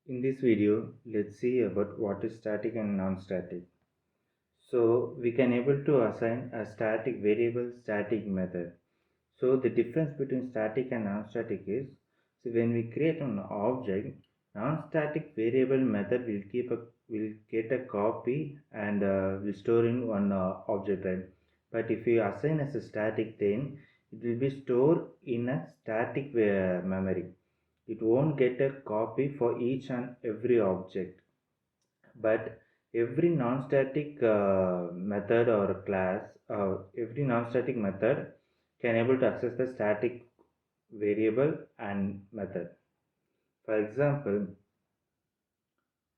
In this video, let's see about what is static and non-static. So we can able to assign a static variable, static method. So the difference between static and non-static is, so when we create an object, non-static variable method will get a copy and will store in one object, right? But if you assign as a static, then it will be stored in a static memory. It won't get a copy for each and every object, but every non-static method or class, every non-static method can able to access the static variable and method. For example,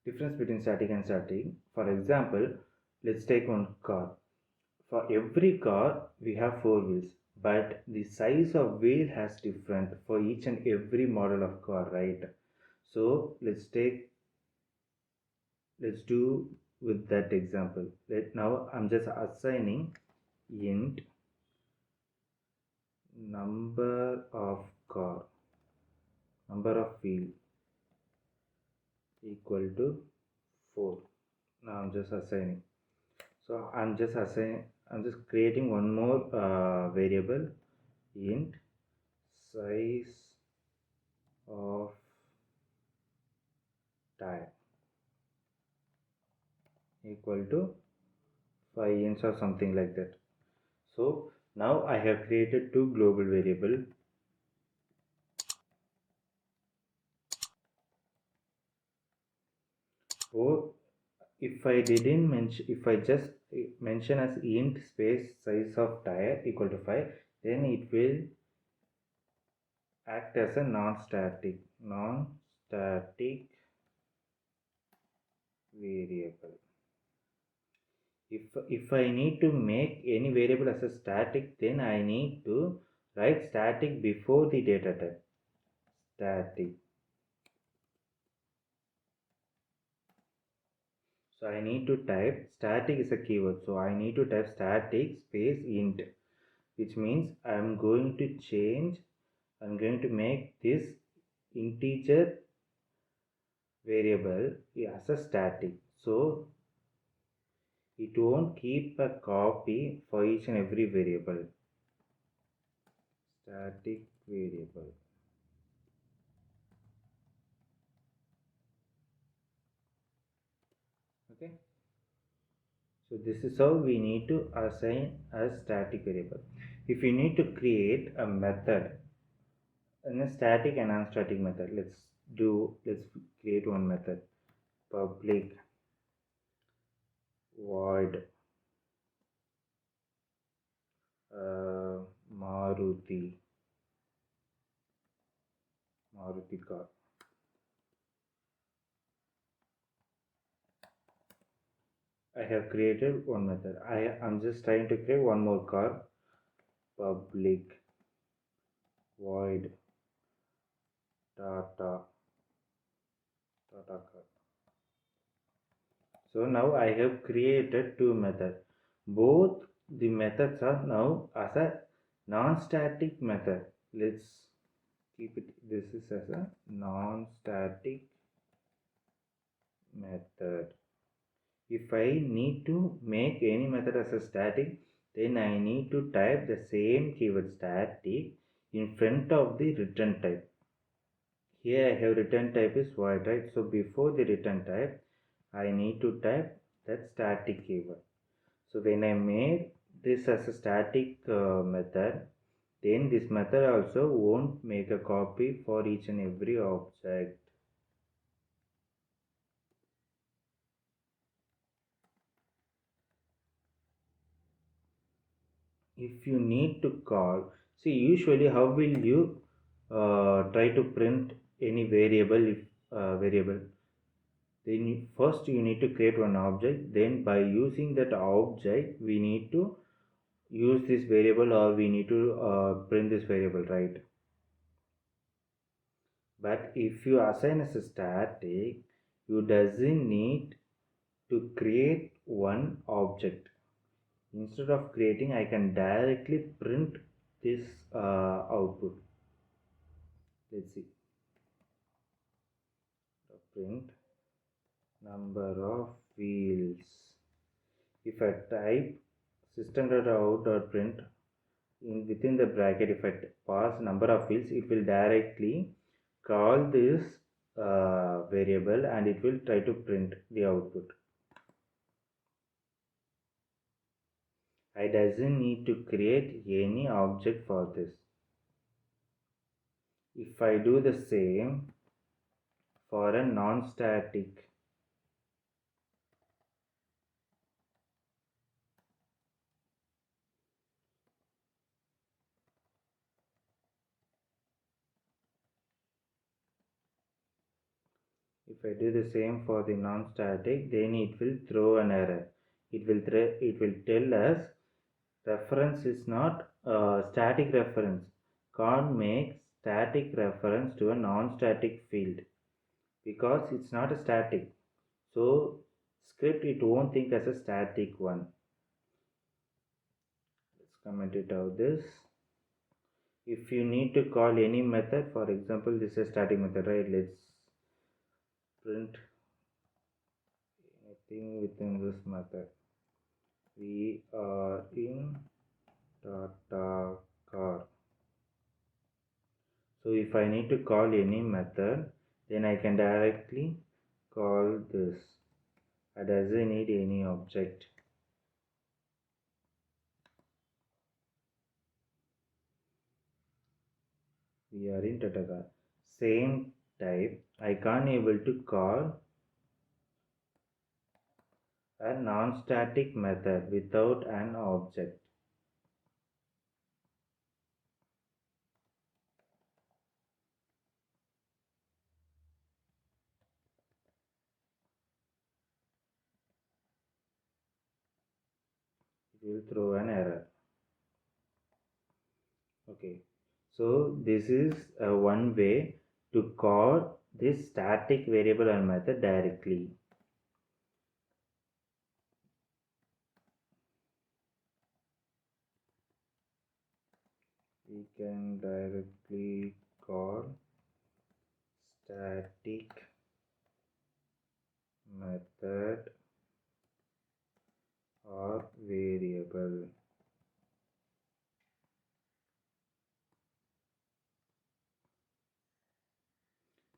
difference between static and static. For example, let's take one car. For every car we have four wheels, but the size of wheel has different for each and every model of car, right? So let's do with that example. Now I'm just assigning int number of car, number of wheel equal to 4. Now I'm just assigning. So I'm just creating one more variable, int size of tire equal to 5 inch or something like that. So now I have created two global variable. So if I didn't mention, if I just mention as int space size of tire equal to 5, then it will act as a non-static variable. If I need to make any variable as a static, then I need to write static before the data type. Static. So I need to type static is a keyword. So I need to type static space int, which means I'm going to make this integer variable as a static. So it won't keep a copy for each and every variable. Static variable. Okay. So this is how we need to assign a static variable. If we need to create a method in a static and non-static method, let's create one method. Public void Maruti car. I have created one method. I'm just trying to create one more car. Public void Tata car. So now I have created two methods. Both the methods are now as a non-static method. Let's keep it. This is as a non-static method. If I need to make any method as a static, then I need to type the same keyword static in front of the return type. Here I have return type is void, right? So before the return type, I need to type that static keyword. So when I made this as a static method, then this method also won't make a copy for each and every object. If you need to call, see, usually how will you try to print any variable? If variable, then first you need to create one object, then by using that object we need to use this variable, or we need to print this variable, right? But if you assign as a static, you doesn't need to create one object. Instead of creating, I can directly print this output. Let's see. print number of fields. If I type system.out.print in within the bracket, if I pass number of fields, it will directly call this variable and it will try to print the output. I doesn't need to create any object for this. If I do the same for a non-static, if I do the same for the non-static, then it will throw an error. It will tell us reference is not a static reference. Can't make static reference to a non-static field because it's not a static. So script it won't think as a static one. Let's comment it out this. If you need to call any method, for example, this is a static method, right? Let's print anything within this method. We are in data car. So if I need to call any method, then I can directly call this. I doesn't need any object. We are in data car. Same type. I can't able to call a non-static method without an object. It will throw an error. Okay, so this is one way to call this static variable or method directly. We can directly call static method or variable.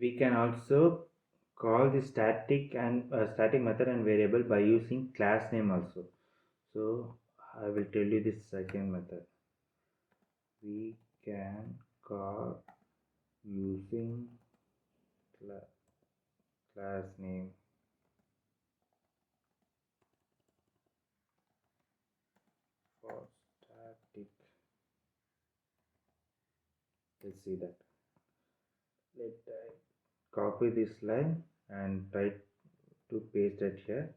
We can also call the static method and variable by using class name also. So I will tell you this second method. We can call using class name. For static. Let's see that. Let I copy this line and try to paste it here.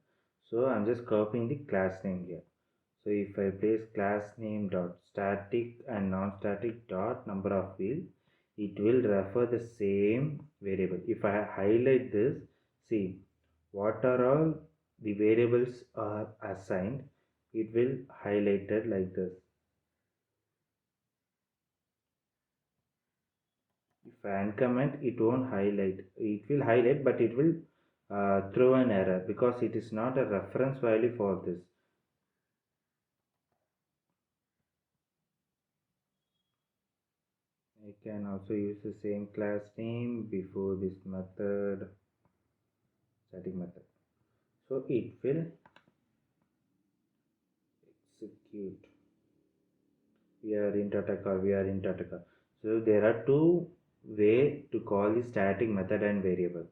So I'm just copying the class name here. So if I place class name dot static and non-static dot number of field, it will refer the same variable. If I highlight this, see what are all the variables are assigned, it will highlight it like this. If I uncomment, it won't highlight. It will highlight, but it will throw an error because it is not a reference value for this. I can also use the same class name before this method, static method. So it will execute. We are in data car. We are in data car. So there are two ways to call the static method and variable.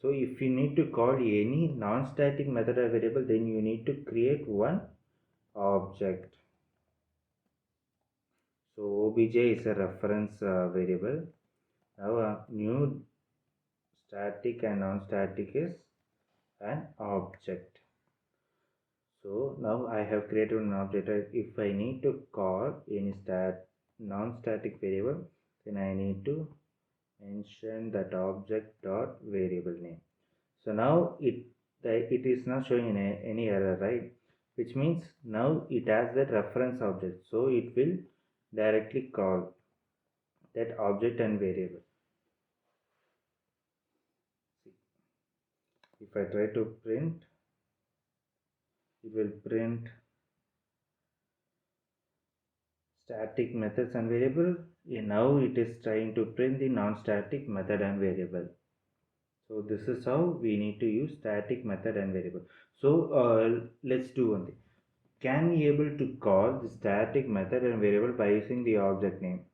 So if you need to call any non-static method or variable, then you need to create one object. So obj is a reference variable. Now a new static and non-static is an object. So now I have created an object. If I need to call any non-static variable, then I need to mention that object dot variable name. So now it is not showing any error, right? Which means now it has that reference object. So it will directly call that object and variable. If I try to print, it will print static methods and variable. Now it is trying to print the non-static method and variable. So this is how we need to use static method and variable. So let's do one thing. Can we able to call the static method and variable by using the object name?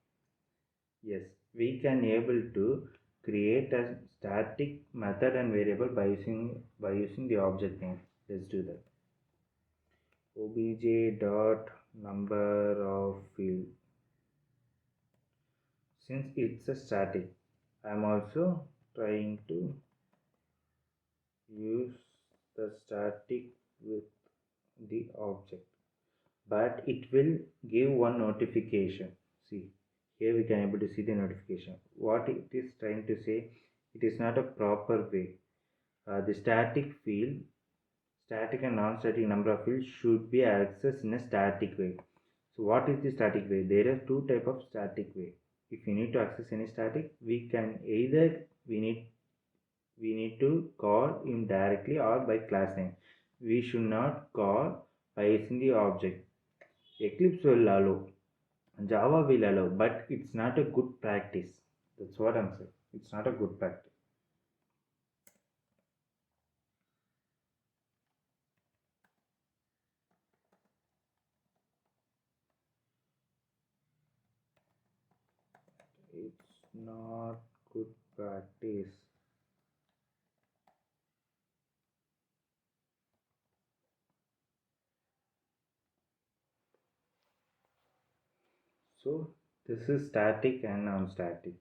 Yes, we can able to create a static method and variable by using the object name. Let's do that. Obj dot number of field. Since it's a static, I'm also trying to use the static with the object, but it will give one notification. See, here we can able to see the notification. What it is trying to say, it is not a proper way. The static and non-static number of fields should be accessed in a static way. So what is the static way? There are two type of static way. If you need to access any static, we can either we need to call him directly or by class name. We should not call by using the object. Eclipse will allow, Java will allow, but it's not a good practice. That's what I'm saying. It's not a good practice. It's not good practice. So this is static and non-static.